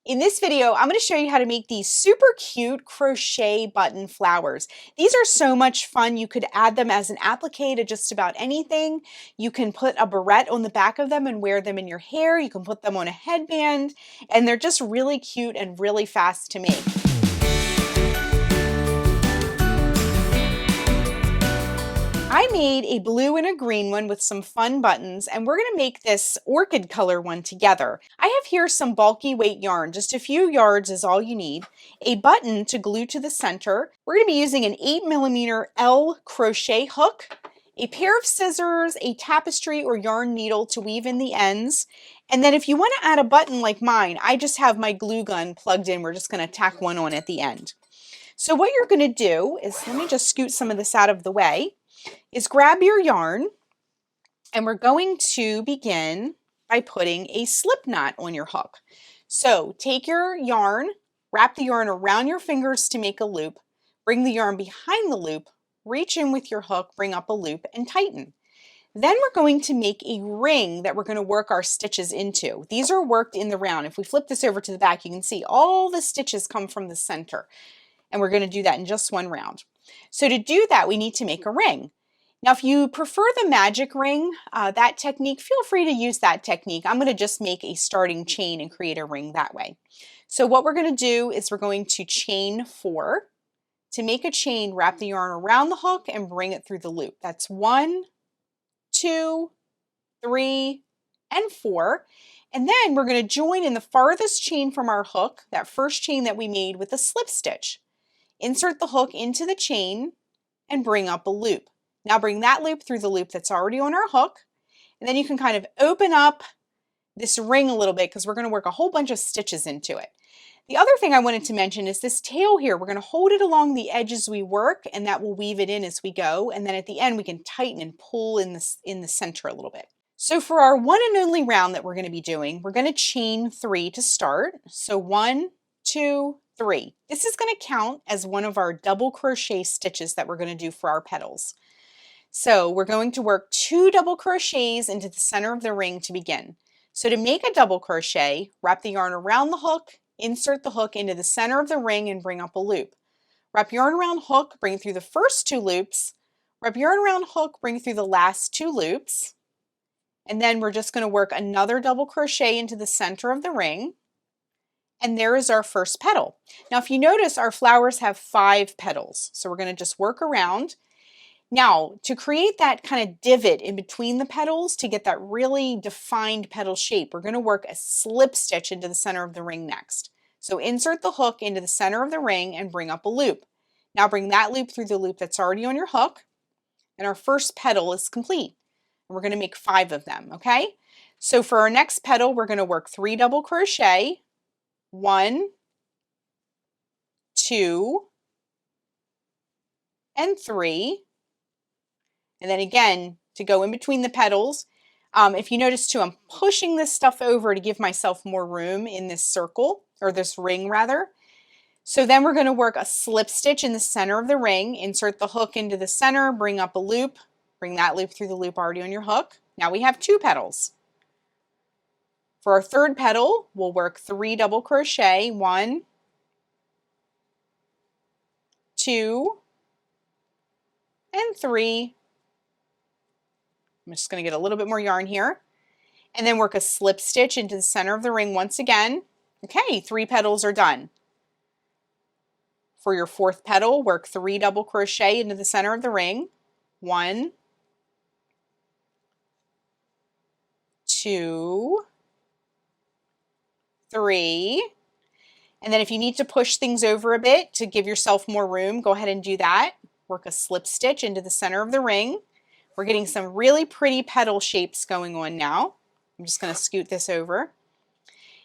In this video, I'm going to show you how to make these super cute crochet button flowers. These are so much fun. You could add them as an applique to just about anything. You can put a barrette on the back of them and wear them in your hair. You can put them on a headband, and they're just really cute and really fast to make. I made a blue and a green one with some fun buttons, and we're going to make this orchid color one together. I have here some bulky weight yarn, just a few yards is all you need, a button to glue to the center. We're going to be using an 8mm L crochet hook, a pair of scissors, a tapestry or yarn needle to weave in the ends, and then if you want to add a button like mine, I just have my glue gun plugged in. We're just going to tack one on at the end. So what you're going to do is, let me just scoot some of this out of the way, is grab your yarn, and we're going to begin by putting a slip knot on your hook. So take your yarn, wrap the yarn around your fingers to make a loop, bring the yarn behind the loop, reach in with your hook, bring up a loop, and tighten. Then we're going to make a ring that we're going to work our stitches into. These are worked in the round. If we flip this over to the back, you can see all the stitches come from the center, and we're going to do that in just one round. So to do that, we need to make a ring. Now, if you prefer the magic ring, that technique, feel free to use that technique. I'm going to just make a starting chain and create a ring that way. So what we're going to do is we're going to chain 4. To make a chain, wrap the yarn around the hook and bring it through the loop. That's 1, 2, 3, and 4. And then we're going to join in the farthest chain from our hook, that first chain that we made, with a slip stitch. Insert the hook into the chain and bring up a loop. Now bring that loop through the loop that's already on our hook, and then you can kind of open up this ring a little bit because we're going to work a whole bunch of stitches into it. The other thing I wanted to mention is this tail here. We're going to hold it along the edge as we work, and that will weave it in as we go, and then at the end we can tighten and pull in the center a little bit. So for our one and only round that we're going to be doing, we're going to chain 3 to start. So 1, 2, 3. This is going to count as one of our double crochet stitches that we're going to do for our petals. So we're going to work 2 double crochets into the center of the ring to begin. So to make a double crochet, wrap the yarn around the hook, insert the hook into the center of the ring and bring up a loop. Wrap yarn around hook, bring through the first 2 loops, wrap yarn around hook, bring through the last 2 loops, and then we're just going to work another double crochet into the center of the ring. And there is our first petal. Now if you notice, our flowers have 5 petals, so we're going to just work around. Now, to create that kind of divot in between the petals, to get that really defined petal shape, we're going to work a slip stitch into the center of the ring next. So insert the hook into the center of the ring and bring up a loop. Now bring that loop through the loop that's already on your hook, and our first petal is complete. And we're going to make 5 of them, okay? So for our next petal, we're going to work 3 double crochet, 1, 2, and 3. And then again, to go in between the petals, if you notice too, I'm pushing this stuff over to give myself more room in this circle, or this ring rather. So then we're going to work a slip stitch in the center of the ring, insert the hook into the center, bring up a loop, bring that loop through the loop already on your hook. Now we have 2 petals. For our third petal, we'll work 3 double crochet, 1, 2, and 3. I'm just going to get a little bit more yarn here, and then work a slip stitch into the center of the ring once again. Okay, 3 petals are done. For your fourth petal, work 3 double crochet into the center of the ring. 1, 2, 3. And then if you need to push things over a bit to give yourself more room, go ahead and do that. Work a slip stitch into the center of the ring. We're getting some really pretty petal shapes going on now. I'm just going to scoot this over.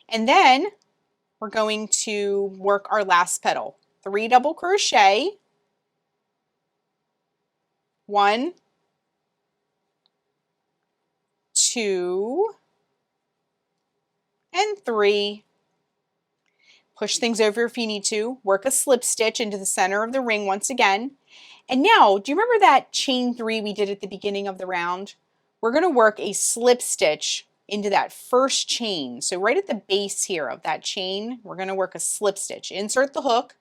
And then we're going to work our last petal. 3 double crochet, 1, 2, and 3. Push things over if you need to. Work a slip stitch into the center of the ring once again. And now, do you remember that chain 3 we did at the beginning of the round? We're going to work a slip stitch into that first chain. So right at the base here of that chain, we're going to work a slip stitch. Insert the hook,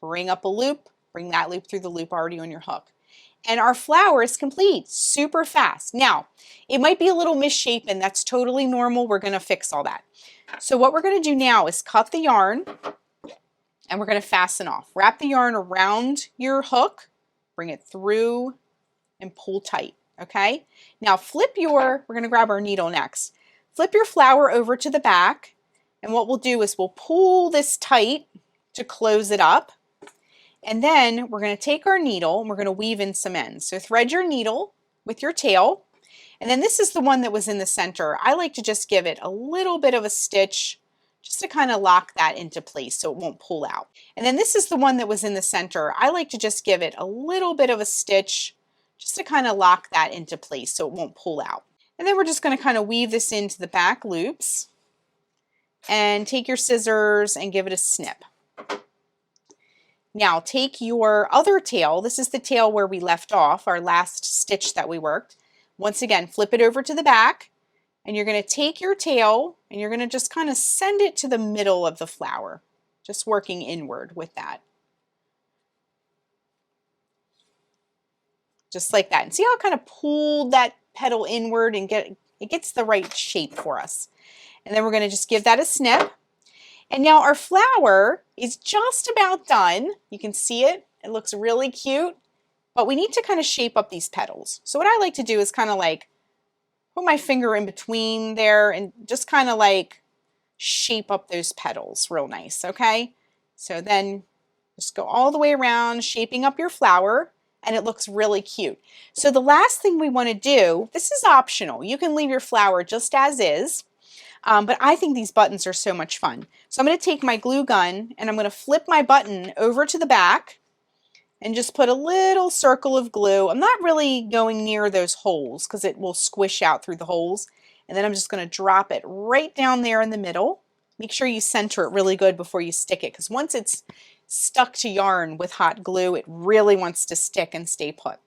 bring up a loop, bring that loop through the loop already on your hook. And our flower is complete, super fast. Now, it might be a little misshapen, that's totally normal, we're gonna fix all that. So what we're gonna do now is cut the yarn and we're gonna fasten off. Wrap the yarn around your hook, bring it through and pull tight, okay? Now we're gonna grab our needle next. Flip your flower over to the back, and what we'll do is we'll pull this tight to close it up. And then we're going to take our needle and we're going to weave in some ends. So thread your needle with your tail. And then this is the one that was in the center. I like to just give it a little bit of a stitch just to kind of lock that into place so it won't pull out. And then this is the one that was in the center. I like to just give it a little bit of a stitch just to kind of lock that into place so it won't pull out. And then we're just going to kind of weave this into the back loops and take your scissors and give it a snip. Now take your other tail, this is the tail where we left off, our last stitch that we worked. Once again, flip it over to the back, and you're going to take your tail and you're going to just kind of send it to the middle of the flower, just working inward with that. Just like that. And see how I kind of pulled that petal inward and it gets the right shape for us. And then we're going to just give that a snip. And now our flower is just about done. You can see it. It looks really cute, but we need to kind of shape up these petals. So what I like to do is kind of like put my finger in between there and just kind of like shape up those petals real nice, okay? So then just go all the way around, shaping up your flower, and it looks really cute. So the last thing we want to do, this is optional. You can leave your flower just as is. But I think these buttons are so much fun. So I'm going to take my glue gun and I'm going to flip my button over to the back and just put a little circle of glue. I'm not really going near those holes because it will squish out through the holes. And then I'm just going to drop it right down there in the middle. Make sure you center it really good before you stick it, because once it's stuck to yarn with hot glue, it really wants to stick and stay put.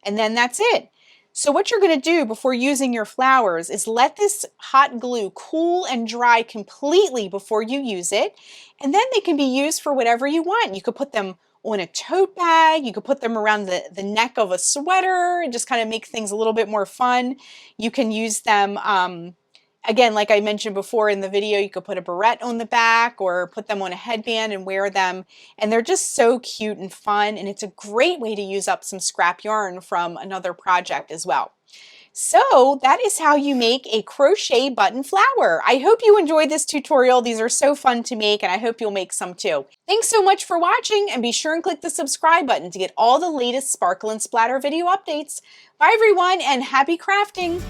And then that's it. So what you're going to do before using your flowers is let this hot glue cool and dry completely before you use it, and then they can be used for whatever you want. You could put them on a tote bag, you could put them around the neck of a sweater and just kind of make things a little bit more fun. You can use them, again, like I mentioned before in the video, you could put a barrette on the back or put them on a headband and wear them. And they're just so cute and fun. And it's a great way to use up some scrap yarn from another project as well. So that is how you make a crochet button flower. I hope you enjoyed this tutorial. These are so fun to make, and I hope you'll make some too. Thanks so much for watching, and be sure and click the subscribe button to get all the latest Sparkle and Splatter video updates. Bye everyone, and happy crafting!